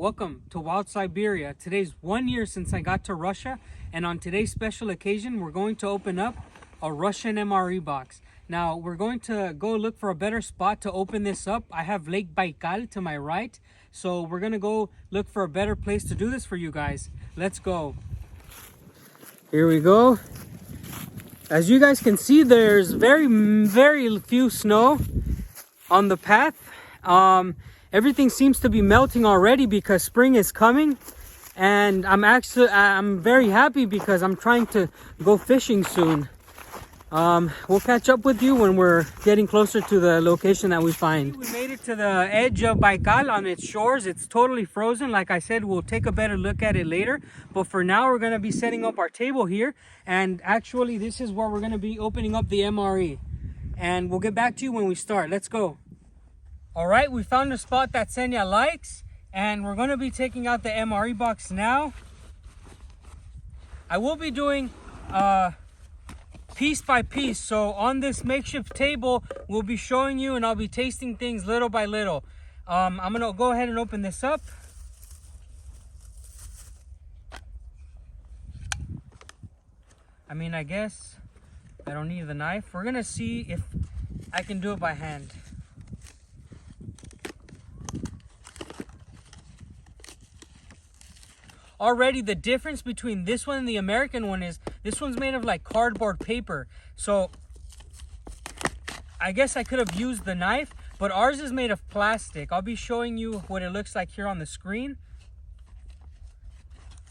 Welcome to Wild Siberia. Today's 1 year since I got to Russia, and on today's special occasion, we're going to open up a Russian MRE box. Now, we're going to go look for a better spot to open this up. I have Lake Baikal to my right, so we're gonna go look for a better place to do this for you guys. Let's go. Here we go. As you guys can see, there's very few snow on the path. Everything seems to be melting already because spring is coming, and I'm very happy because I'm trying to go fishing soon. We'll catch up with you when we're getting closer to the location that we find. We made it to the edge of Baikal on its shores. It's totally frozen. Like I said, we'll take a better look at it later, but for now we're going to be setting up our table here, and actually this is where we're going to be opening up the MRE, and we'll get back to you when we start. Let's go. All right, we found a spot that Senya likes, and we're going to be taking out the MRE box now. I will be doing piece by piece. So on this makeshift table, we'll be showing you, and I'll be tasting things little by little. I'm going to go ahead and open this up. I guess I don't need the knife. We're going to see if I can do it by hand. Already the difference between this one and the American one is this one's made of like cardboard paper. So I guess I could have used the knife, but ours is made of plastic. I'll be showing you what it looks like here on the screen.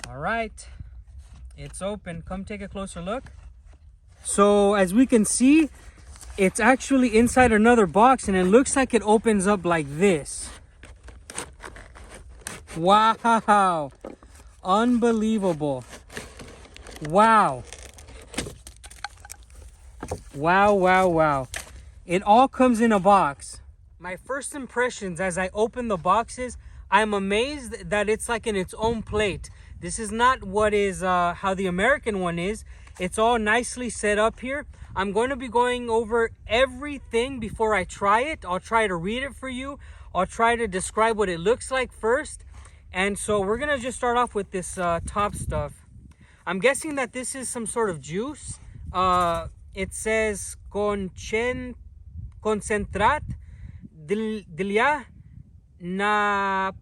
All right, it's open. Come take a closer look. So as we can see, it's actually inside another box, and it looks like it opens up like this. Wow. Unbelievable. Wow. Wow. It all comes in a box. My first impressions as I open the boxes, I'm amazed that it's like in its own plate. This is not what is how the American one is. It's all nicely set up here. I'm going to be going over everything before I try it. I'll try to read it for you. I'll try to describe what it looks like first. And so we're going to just start off with this top stuff. I'm guessing that this is some sort of juice. It says concentrat dla napitka.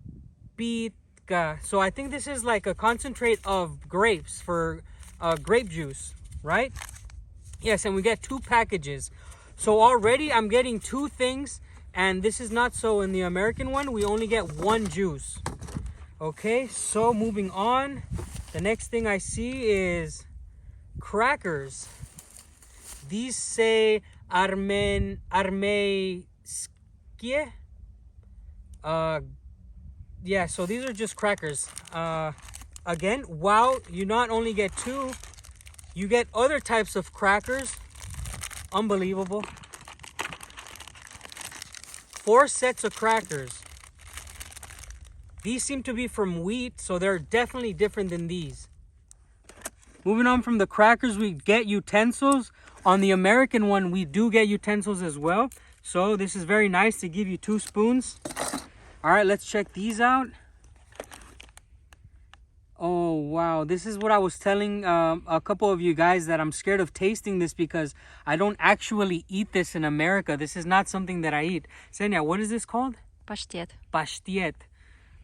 So I think this is like a concentrate of grapes for grape juice, right? Yes, and we get 2 packages. So already I'm getting 2 things, and this is not so in the American one. We only get 1 juice. Okay, so moving on, the next thing I see is crackers. These say armeyskie. Yeah, so these are just crackers. Again, wow, you not only get 2, you get other types of crackers. Unbelievable. 4 sets of crackers. These seem to be from wheat, so they're definitely different than these. Moving on from the crackers, we get utensils. On the American one, we do get utensils as well. So this is very nice to give you 2 spoons. All right, let's check these out. Oh, wow. This is what I was telling a couple of you guys, that I'm scared of tasting this because I don't actually eat this in America. This is not something that I eat. Senya, what is this called? Pashtet. Pashtet.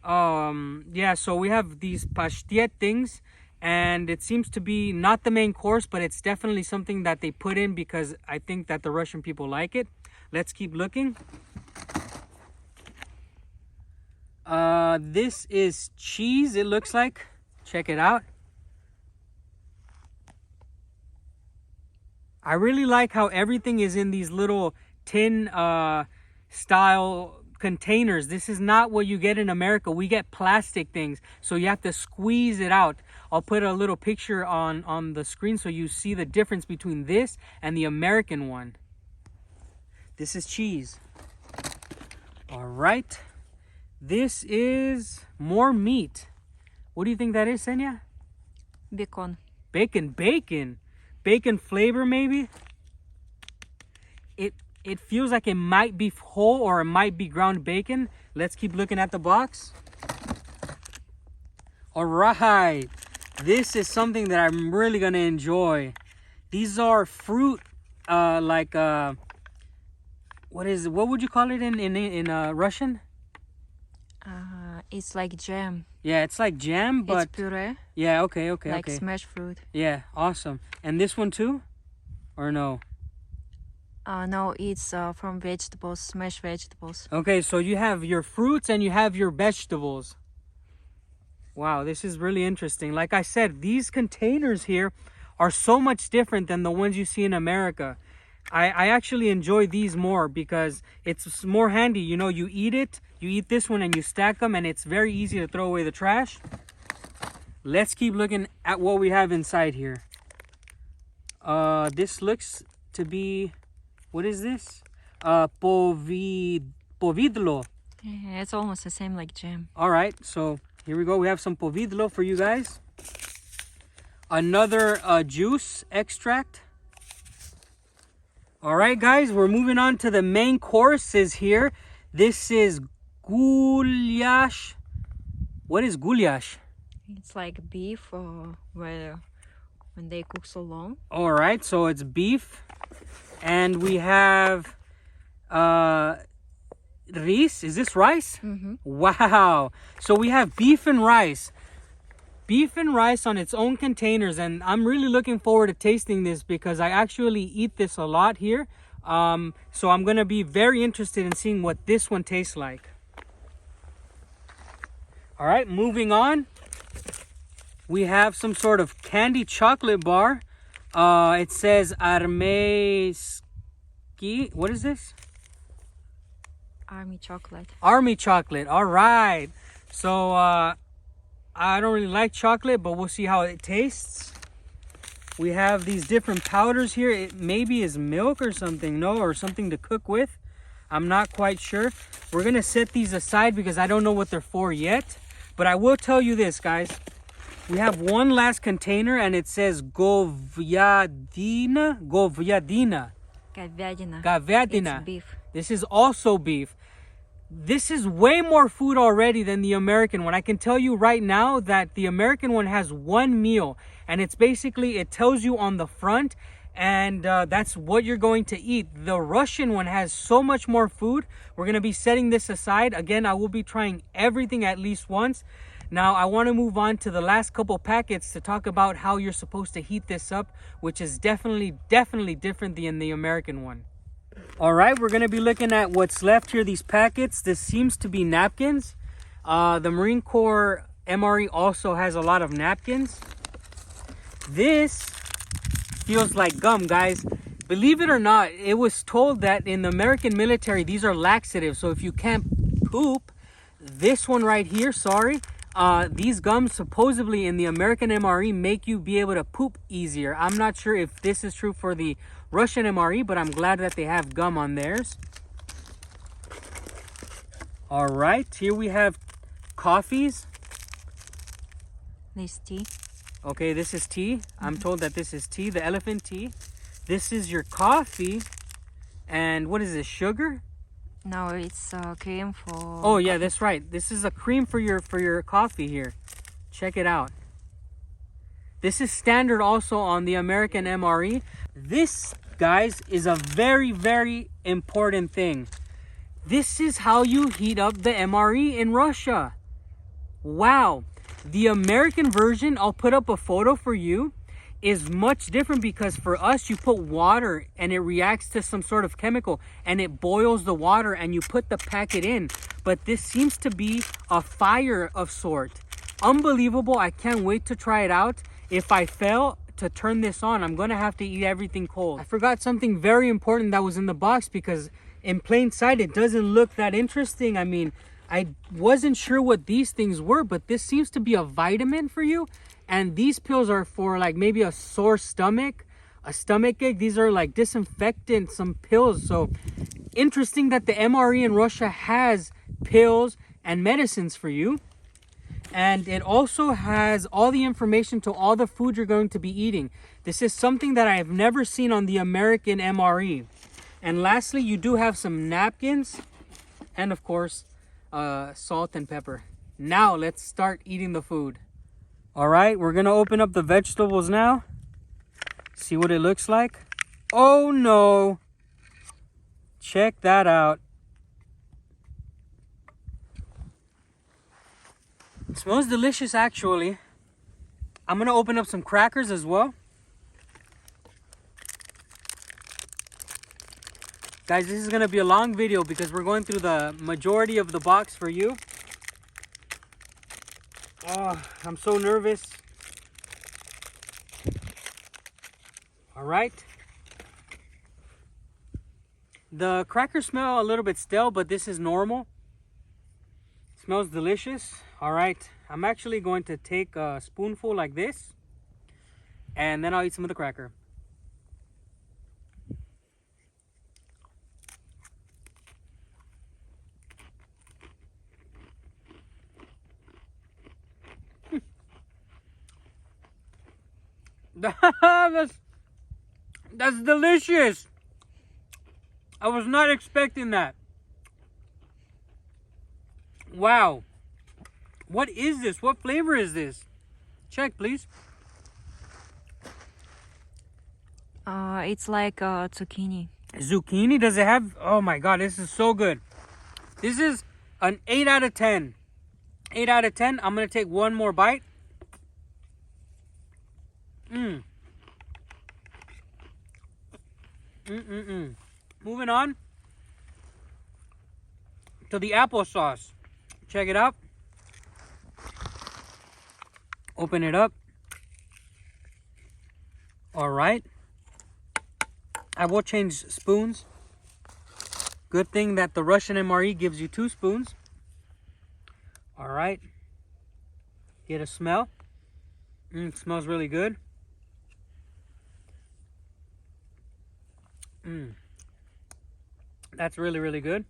Yeah, so we have these pashtet things, and it seems to be not the main course, but it's definitely something that they put in because I think that the Russian people like it. Let's keep looking. This is cheese, it looks like. Check it out. I really like how everything is in these little tin style containers. This is not what you get in America. We get plastic things, so you have to squeeze it out. I'll put a little picture on the screen so you see the difference between this and the American one. This is cheese. All right, this is more meat. What do you think that is, Senya? Bacon. Bacon flavor, maybe. It feels like it might be whole or it might be ground bacon. Let's keep looking at the box. All right. This is something that I'm really going to enjoy. These are fruit, what would you call it in Russian? It's like jam. Yeah, it's like jam, but It's puree, yeah, okay, like smashed fruit. Yeah, awesome. And this one too? Or no? No, it's from vegetables, smashed vegetables. Okay, so you have your fruits and you have your vegetables. Wow, this is really interesting. Like I said, these containers here are so much different than the ones you see in America. I actually enjoy these more because it's more handy. You know, you eat this one and you stack them, and it's very easy to throw away the trash. Let's keep looking at what we have inside here. This looks to be, what is this? Povidlo. Yeah, it's almost the same like jam. All right, so here we go. We have some povidlo for you guys. Another juice extract. All right, guys, we're moving on to the main courses here. This is goulash. What is goulash? It's like beef when they cook so long. All right, so it's beef. And we have rice. Is this rice? Mm-hmm. Wow. So we have beef and rice. Beef and rice on its own containers, and I'm really looking forward to tasting this because I actually eat this a lot here. So I'm going to be very interested in seeing what this one tastes like. All right, moving on. We have some sort of candy chocolate bar. It says Armeski. What is this? Army chocolate. Army chocolate. All right. So I don't really like chocolate, but we'll see how it tastes. We have these different powders here. It maybe is milk or something. No, or something to cook with. I'm not quite sure. We're going to set these aside because I don't know what they're for yet. But I will tell you this, guys. We have one last container, and it says Govyadina. Говядина. Говядина. It's beef. This is also beef. This is way more food already than the American one. I can tell you right now that the American one has one meal, and it's basically, it tells you on the front, and that's what you're going to eat. The Russian one has so much more food. We're going to be setting this aside. Again, I will be trying everything at least once. Now, I want to move on to the last couple packets to talk about how you're supposed to heat this up, which is definitely different than the American one. All right, we're going to be looking at what's left here, these packets. This seems to be napkins. The Marine Corps MRE also has a lot of napkins. This feels like gum, guys. Believe it or not, it was told that in the American military, these are laxatives. So if you can't poop, this one right here, these gums supposedly in the American MRE make you be able to poop easier. I'm not sure if this is true for the Russian MRE, but I'm glad that they have gum on theirs. All right, here we have coffees. This tea. Okay, this is tea. I'm told that this is tea, the elephant tea. This is your coffee. And what is this, sugar? No, it's cream for... Oh yeah, that's right. This is a cream for your coffee here. Check it out. This is standard also on the American MRE. This, guys, is a very important thing. This is how you heat up the MRE in Russia. Wow. The American version, I'll put up a photo for you, is much different because for us, you put water and it reacts to some sort of chemical and it boils the water and you put the packet in. But this seems to be a fire of sort. Unbelievable. I can't wait to try it out. If I fail to turn this on, I'm going to have to eat everything cold. I forgot something very important that was in the box because in plain sight, it doesn't look that interesting. I mean, I wasn't sure what these things were, but this seems to be a vitamin for you. And these pills are for like maybe a sore stomach, a stomach ache. These are like disinfectant, some pills. So interesting that the MRE in Russia has pills and medicines for you. And it also has all the information to all the food you're going to be eating. This is something that I have never seen on the American MRE. And lastly, you do have some napkins and of course, salt and pepper. Now let's start eating the food. All right, we're gonna open up the vegetables now. See what it looks like. Oh no. Check that out. It smells delicious actually. I'm gonna open up some crackers as well. Guys, this is gonna be a long video because we're going through the majority of the box for you. Oh, I'm so nervous. All right. The crackers smell a little bit stale, but this is normal. It smells delicious. All right. I'm actually going to take a spoonful like this, and then I'll eat some of the cracker. That's delicious. I was not expecting that. Wow. What is this? What flavor is this? Check, please. It's like zucchini. Zucchini? Does it have... Oh my god, this is so good. This is an 8 out of 10. 8 out of 10. I'm going to take one more bite. Moving on to the applesauce. Check it out. Open it up. All right. I will change spoons. Good thing that the Russian MRE gives you 2 spoons. All right. Get a smell. It smells really good. That's really, really good.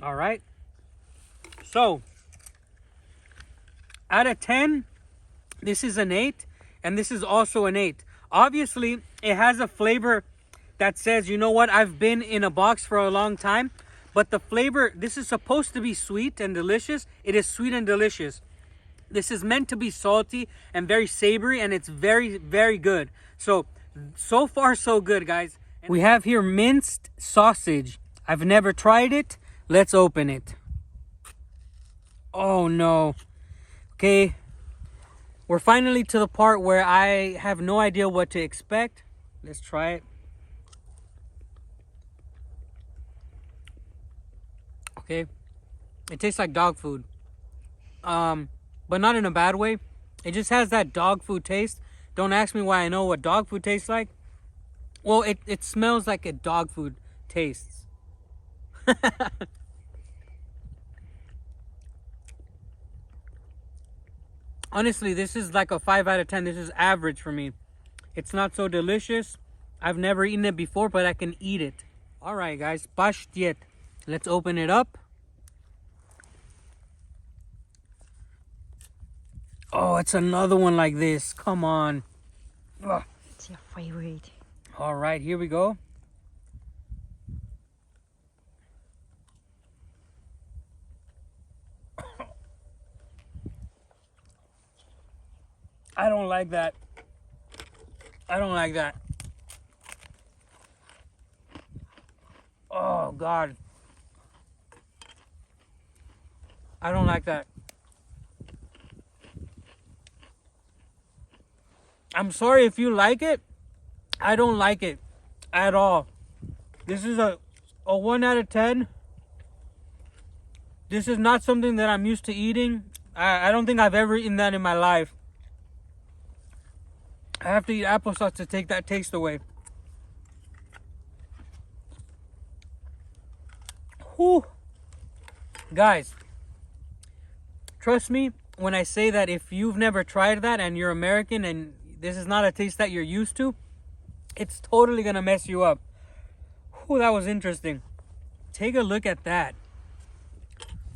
All right. So, out of 10, this is an 8, and this is also an 8. Obviously, it has a flavor that says, you know what, I've been in a box for a long time, but the flavor, this is supposed to be sweet and delicious. It is sweet and delicious. This is meant to be salty and very savory, and it's very, very good. So far, so good, guys. We have here minced sausage. I've never tried it. Let's open it. Oh, no. Okay. We're finally to the part where I have no idea what to expect. Let's try it. Okay. It tastes like dog food. But not in a bad way. It just has that dog food taste. Don't ask me why I know what dog food tastes like. Well, it smells like a dog food tastes. Honestly, this is like a 5 out of 10. This is average for me. It's not so delicious. I've never eaten it before, but I can eat it. All right, guys. Pashtiet. Let's open it up. Oh, it's another one like this. Come on. Ugh. It's your favorite. All right, here we go. I don't like that. I don't like that. Oh, God. I don't like that. I'm sorry if you like it. I don't like it at all. This is a 1 out of 10. This is not something that I'm used to eating. I don't think I've ever eaten that in my life. I have to eat applesauce to take that taste away. Whew. Guys, trust me when I say that if you've never tried that and you're American and this is not a taste that you're used to, it's totally gonna mess you up. Whew, that was interesting. Take a look at that.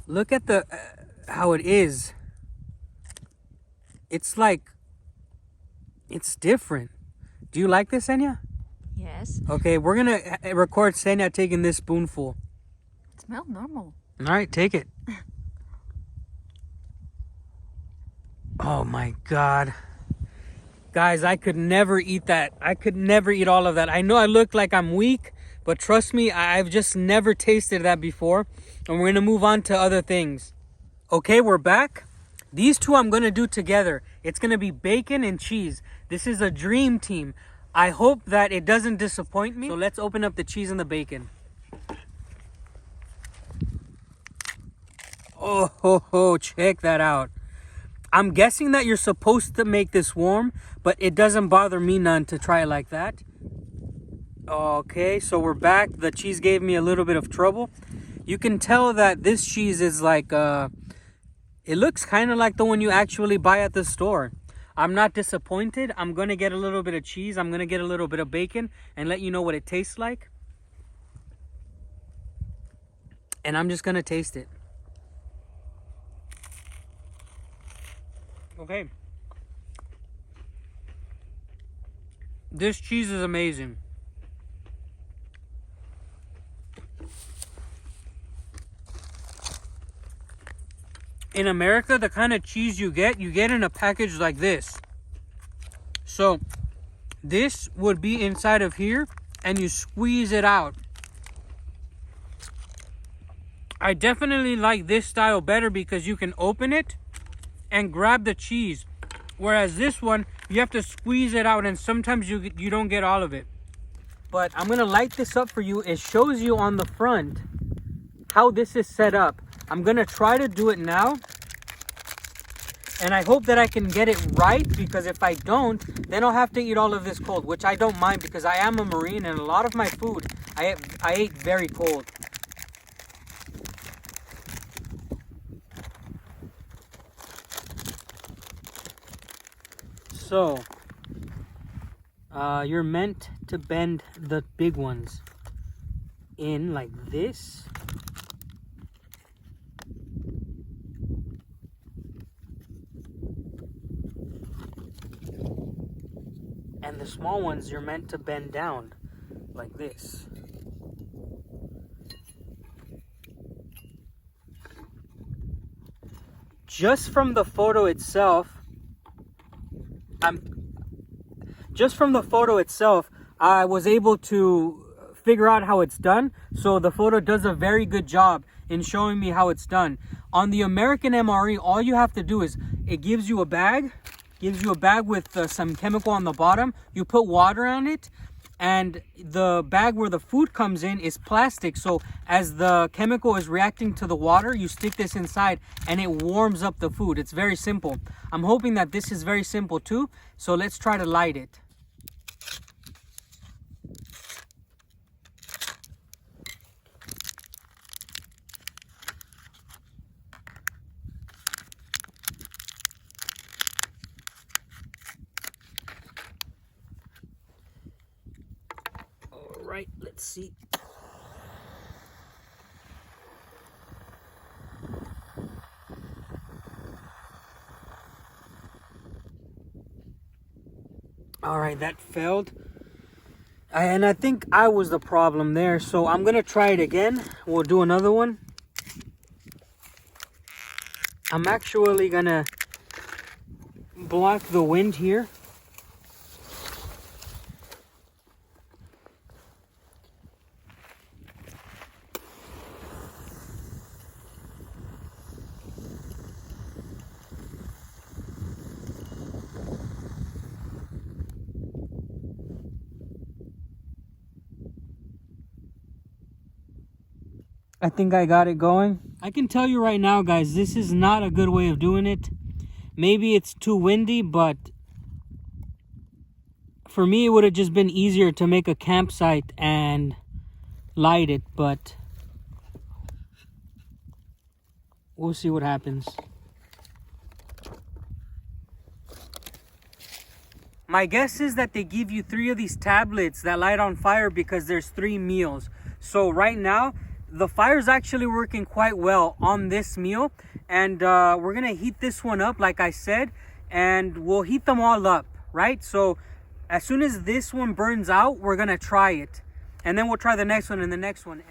Look at the how it is. It's like, it's different. Do you like this, Senya? Yes. Okay, we're gonna record Senya taking this spoonful. It smells normal. All right, take it. Oh my God. Guys, I could never eat that. I could never eat all of that. I know I look like I'm weak, but trust me, I've just never tasted that before. And we're gonna move on to other things. Okay, we're back. These two I'm gonna do together. It's gonna be bacon and cheese. This is a dream team. I hope that it doesn't disappoint me. So let's open up the cheese and the bacon. Oh, ho, ho, check that out. I'm guessing that you're supposed to make this warm, but it doesn't bother me none to try it like that. Okay, so we're back. The cheese gave me a little bit of trouble. You can tell that this cheese is like, it looks kind of like the one you actually buy at the store. I'm not disappointed. I'm going to get a little bit of cheese. I'm going to get a little bit of bacon and let you know what it tastes like. And I'm just going to taste it. Okay. This cheese is amazing. In America, the kind of cheese you get in a package like this. So this would be inside of here and you squeeze it out. I definitely like this style better because you can open it and grab the cheese, whereas this one you have to squeeze it out and sometimes you don't get all of it. But I'm gonna light this up for you. It shows you on the front how this is set up. I'm gonna try to do it now and I hope that I can get it right, because if I don't, then I'll have to eat all of this cold, which I don't mind because I am a Marine and a lot of my food I ate very cold. So, you're meant to bend the big ones in like this. And the small ones you're meant to bend down like this. Just from the photo itself, I was able to figure out how it's done. So the photo does a very good job in showing me how it's done. On the American MRE, all you have to do is, it gives you a bag with some chemical on the bottom. You put water on it, and the bag where the food comes in is plastic. So as the chemical is reacting to the water, you stick this inside and it warms up the food. It's very simple. I'm hoping that this is very simple too. So let's try to light it. All right, let's see. All right, that failed. And I think I was the problem there. So I'm going to try it again. We'll do another one. I'm actually going to block the wind here. I think I got it going. I can tell you right now, guys, this is not a good way of doing it. Maybe it's too windy, but for me, it would have just been easier to make a campsite and light it, but we'll see what happens. My guess is that they give you 3 of these tablets that light on fire because there's 3 meals. So right now, the fire's actually working quite well on this meal. And we're going to heat this one up, like I said, and we'll heat them all up, right? So as soon as this one burns out, we're going to try it. And then we'll try the next one and the next one.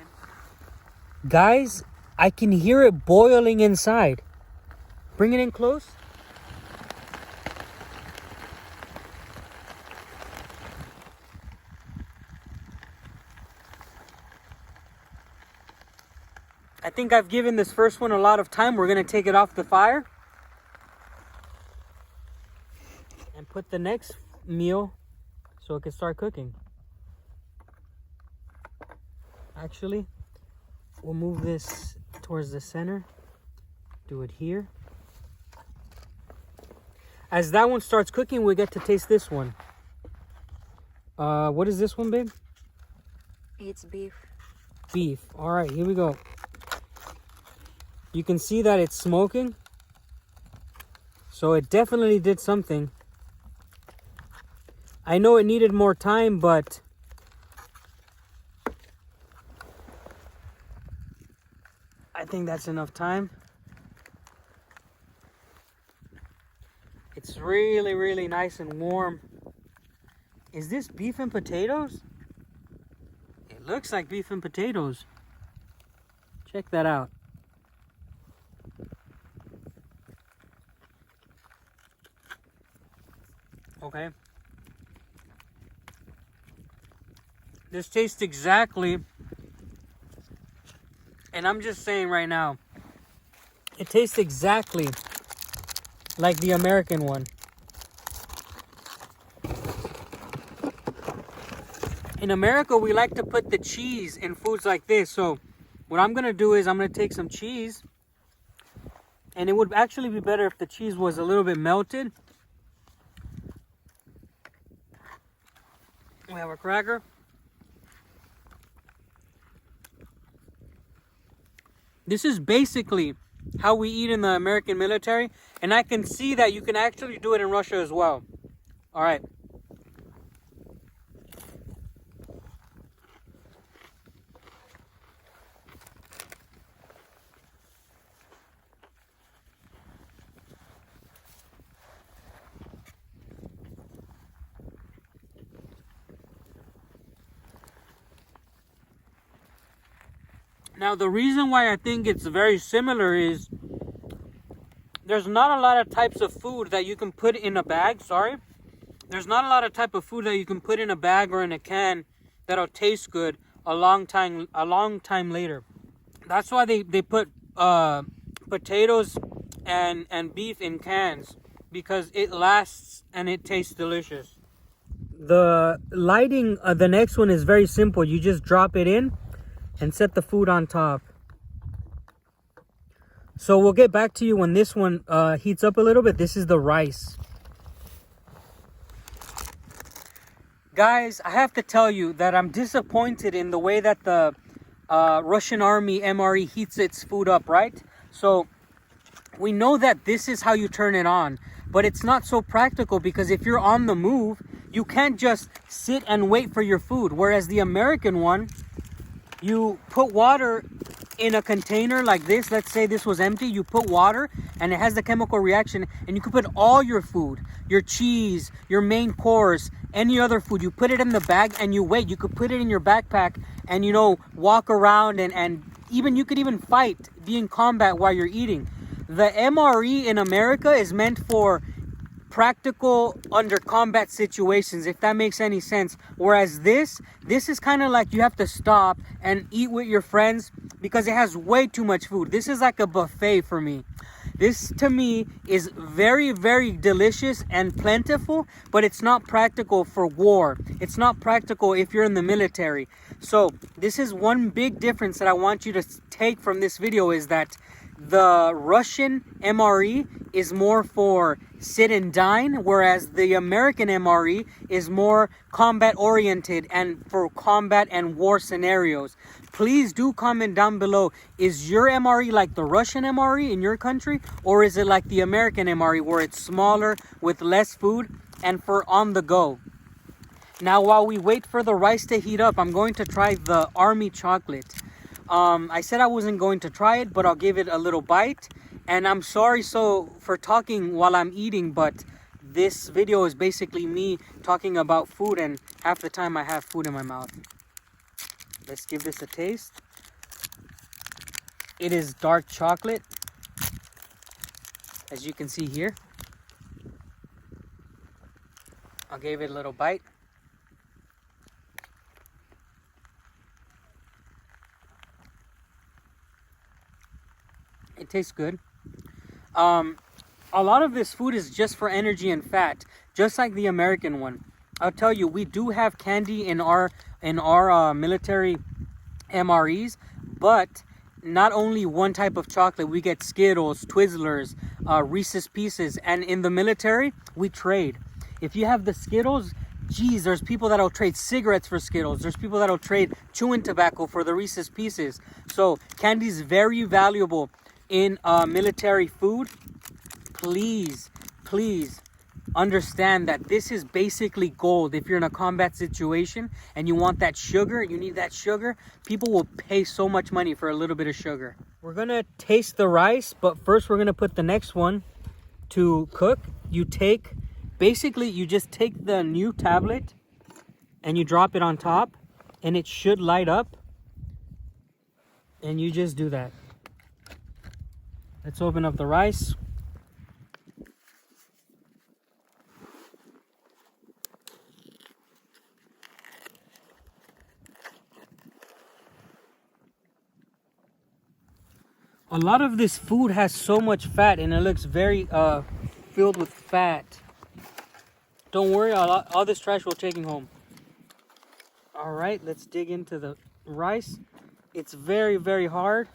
Guys, I can hear it boiling inside. Bring it in close. I think I've given this first one a lot of time. We're going to take it off the fire and put the next meal so it can start cooking. Actually, we'll move this towards the center. Do it here. As that one starts cooking, we get to taste this one. What is this one, babe? It's beef. Beef. All right, here we go. You can see that it's smoking. So it definitely did something. I know it needed more time, but I think that's enough time. It's really, really nice and warm. Is this beef and potatoes? It looks like beef and potatoes. Check that out. Okay. This tastes exactly, and I'm just saying right now, it tastes exactly like the American one. In America, we like to put the cheese in foods like this. So what I'm going to do is I'm going to take some cheese, and it would actually be better if the cheese was a little bit melted. We have a cracker. This is basically how we eat in the American military, and I can see that you can actually do it in Russia as well. All right. Now, the reason why I think it's very similar is there's not a lot of types of food that you can put in a bag. There's not a lot of type of food that you can put in a bag or in a can that'll taste good a long time later. That's why they put potatoes and beef in cans, because it lasts and it tastes delicious. The lighting, the next one is very simple. You just drop it in and set the food on top. So we'll get back to you when this one heats up a little bit. This is the rice. Guys, I have to tell you that I'm disappointed in the way that the Russian Army MRE heats its food up, right? So we know that this is how you turn it on, but it's not so practical, because if you're on the move, you can't just sit and wait for your food. Whereas the American one, you put water in a container like this. Let's say this was empty. You put water and it has the chemical reaction, and you can put all your food, your cheese, your main course, any other food. You put it in the bag and you wait. You could put it in your backpack and, you know, walk around and even you could even fight, be in combat while you're eating. The MRE in America is meant for practical under combat situations, if that makes any sense. Whereas this is kind of like you have to stop and eat with your friends because it has way too much food. This is like a buffet for me. This to me is very, very delicious and plentiful, but it's not practical for war. It's not practical if you're in the military. So this is one big difference that I want you to take from this video, is that the Russian MRE is more for sit and dine, whereas the American MRE is more combat oriented and for combat and war scenarios. Please do comment down below, is your MRE like the Russian MRE in your country, or is it like the American MRE where it's smaller with less food and for on the go? Now, while we wait for the rice to heat up, I'm going to try the Army chocolate. I said I wasn't going to try it, but I'll give it a little bite. And I'm sorry for talking while I'm eating, but this video is basically me talking about food, and half the time I have food in my mouth. Let's give this a taste. It is dark chocolate, as you can see here. I'll give it a little bite. It tastes good. A lot of this food is just for energy and fat, just like the American one. I'll tell you, we do have candy in our military MREs, but not only one type of chocolate. We get Skittles, Twizzlers, Reese's Pieces, and in the military, we trade. If you have the Skittles, geez, there's people that'll trade cigarettes for Skittles. There's people that'll trade chewing tobacco for the Reese's Pieces. So candy is very valuable in military food. Please understand that this is basically gold. If you're in a combat situation and you want that sugar, you need that sugar, people will pay so much money for a little bit of sugar. We're gonna taste the rice, but first we're gonna put the next one to cook. You just take the new tablet and you drop it on top and it should light up, and you just do that. Let's open up the rice. A lot of this food has so much fat and it looks very filled with fat. Don't worry, all this trash we're taking home. All right, let's dig into the rice. It's very, very hard.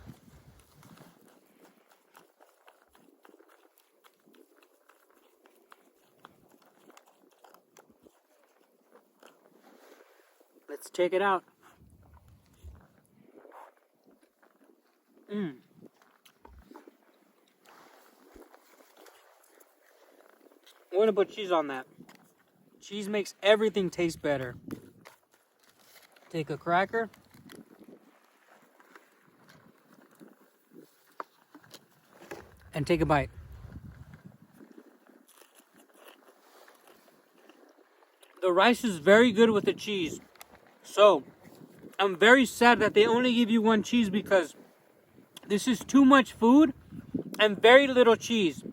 Let's check it out. We're gonna put cheese on that. Cheese makes everything taste better. Take a cracker. And take a bite. The rice is very good with the cheese. So, I'm very sad that they only give you one cheese because this is too much food and very little cheese.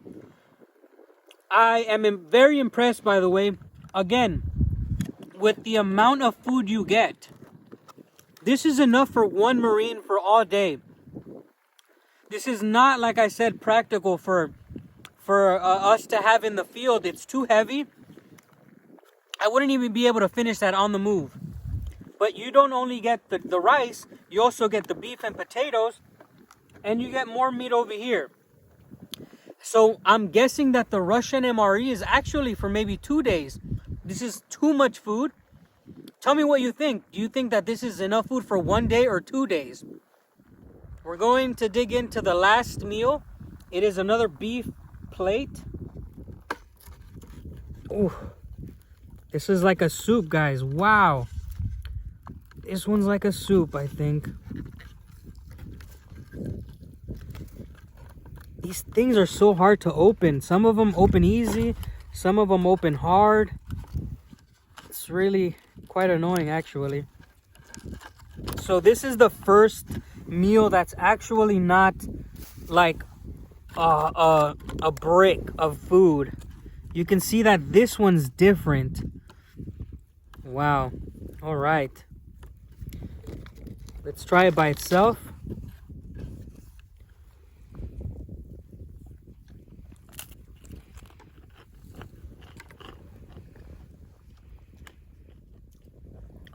I am very impressed, by the way, again, with the amount of food you get. This is enough for one Marine for all day. This is not, like I said, practical for us to have in the field. It's too heavy. I wouldn't even be able to finish that on the move. But you don't only get the rice, you also get the beef and potatoes, and you get more meat over here. So I'm guessing that the Russian MRE is actually for maybe 2 days. This is too much food. Tell me what you think. Do you think that this is enough food for 1 day or 2 days? We're going to dig into the last meal. It is another beef plate. Ooh, this is like a soup, guys. Wow. This one's like a soup, I think. These things are so hard to open. Some of them open easy, some of them open hard. It's really quite annoying, actually. So this is the first meal that's actually not like a brick of food. You can see that this one's different. Wow. All right. Let's try it by itself.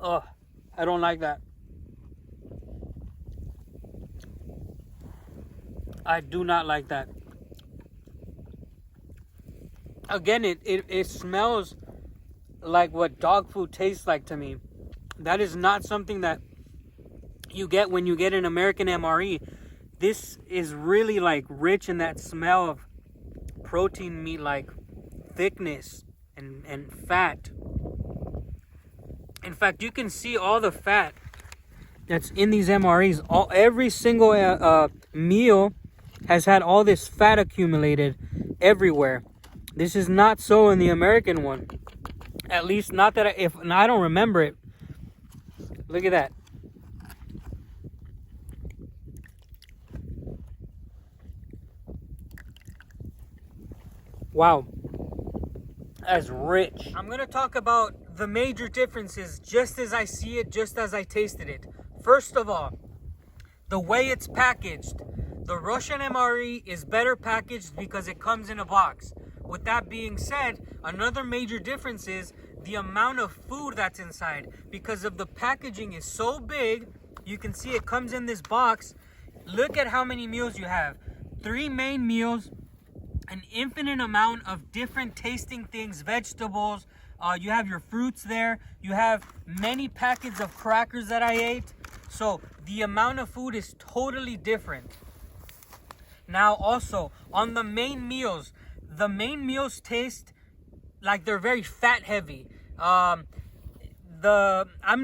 Oh, I don't like that. I do not like that. Again, it smells like what dog food tastes like to me. That is not something that you get when you get an American MRE. This is really like rich in that smell of protein meat, like thickness and fat. In fact, you can see all the fat that's in these MREs. Every single meal has had all this fat accumulated everywhere. This is not so in the American one. At least not that I don't remember it. Look at that. Wow, that's rich. I'm gonna talk about the major differences just as I see it, just as I tasted it. First of all, the way it's packaged. The Russian MRE is better packaged because it comes in a box. With that being said, another major difference is the amount of food that's inside. Because of the packaging is so big, you can see it comes in this box. Look at how many meals you have. 3 main meals, an infinite amount of different tasting things, vegetables. You have your fruits there. You have many packets of crackers that I ate. So the amount of food is totally different. Now also, on the main meals taste like they're very fat heavy. I'm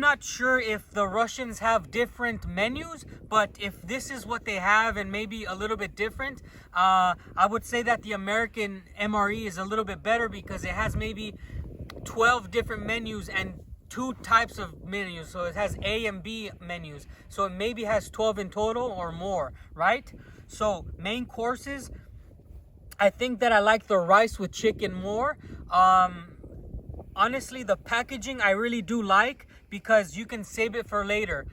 not sure if the Russians have different menus, but if this is what they have and maybe a little bit different, I would say that the American MRE is a little bit better because it has maybe 12 different menus and 2 types of menus. So it has A and B menus. So it maybe has 12 in total or more, right? So main courses, I think that I like the rice with chicken more. Honestly, the packaging I really do like because you can save it for later.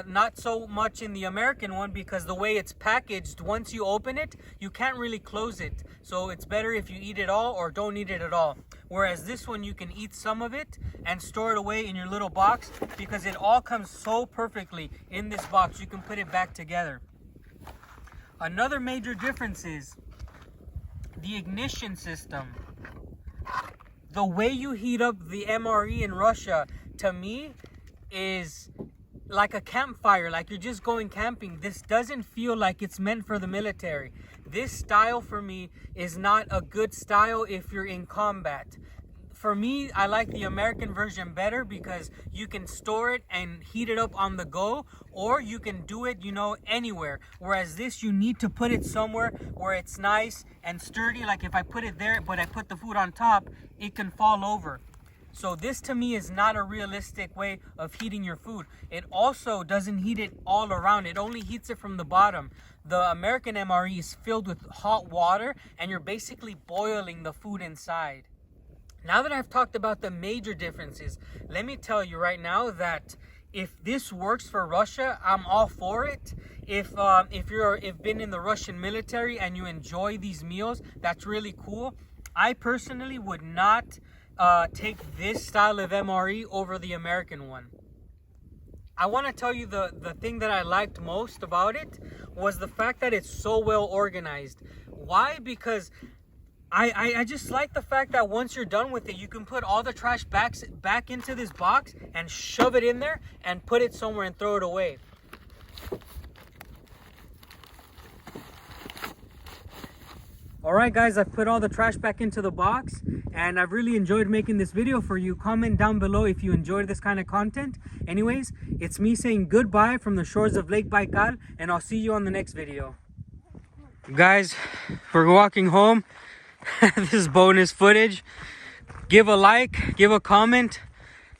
Not so much in the American one because the way it's packaged, once you open it, you can't really close it. So it's better if you eat it all or don't eat it at all. Whereas this one, you can eat some of it and store it away in your little box because it all comes so perfectly in this box. You can put it back together. Another major difference is the ignition system. The way you heat up the MRE in Russia, to me, is like a campfire, like you're just going camping. This doesn't feel like it's meant for the military. This style for me is not a good style if you're in combat. For me, I like the American version better because you can store it and heat it up on the go, or you can do it, anywhere. Whereas this, you need to put it somewhere where it's nice and sturdy. Like if I put it there, but I put the food on top, it can fall over. So this to me is not a realistic way of heating your food. It also doesn't heat it all around. It only heats it from the bottom. The American MRE is filled with hot water and you're basically boiling the food inside. Now that I've talked about the major differences, let me tell you right now that if this works for Russia, I'm all for it. If you've been in the Russian military and you enjoy these meals, that's really cool. I personally would not take this style of MRE over the American one. I want to tell you the thing that I liked most about it was the fact that it's so well organized. Why? Because I just like the fact that once you're done with it, you can put all the trash back into this box and shove it in there and put it somewhere and throw it away. Alright guys, I've put all the trash back into the box and I've really enjoyed making this video for you. Comment down below if you enjoyed this kind of content. Anyways, it's me saying goodbye from the shores of Lake Baikal and I'll see you on the next video. Guys, we're walking home. This is bonus footage. Give a like, give a comment.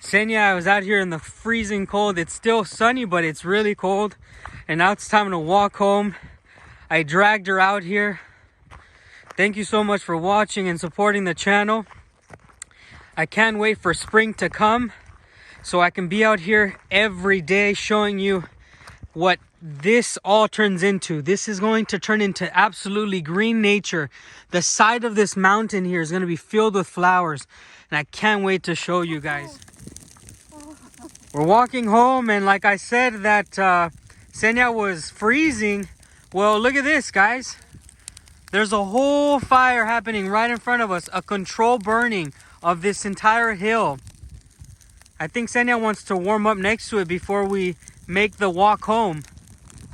Senya, I was out here in the freezing cold. It's still sunny, but it's really cold. And now it's time to walk home. I dragged her out here. Thank you so much for watching and supporting the channel. I can't wait for spring to come so I can be out here every day showing you what this all turns into. This is going to turn into absolutely green nature. The side of this mountain here is going to be filled with flowers and I can't wait to show you guys. We're walking home and like I said that Senya was freezing. Well, look at this, guys. There's a whole fire happening right in front of us, a control burning of this entire hill. I think Senya wants to warm up next to it before we make the walk home.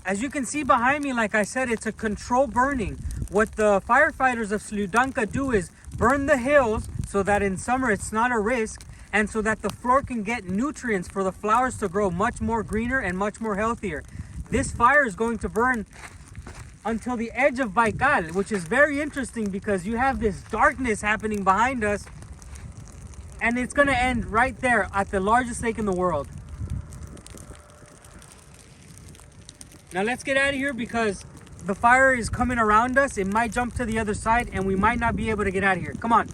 As you can see behind me, like I said, it's a control burning. What the firefighters of Sludanka do is burn the hills so that in summer it's not a risk and so that the floor can get nutrients for the flowers to grow much more greener and much more healthier. This fire is going to burn until the edge of Baikal, which is very interesting because you have this darkness happening behind us and it's going to end right there at the largest lake in the world. Now let's get out of here because the fire is coming around us. It might jump to the other side and we might not be able to get out of here. Come on.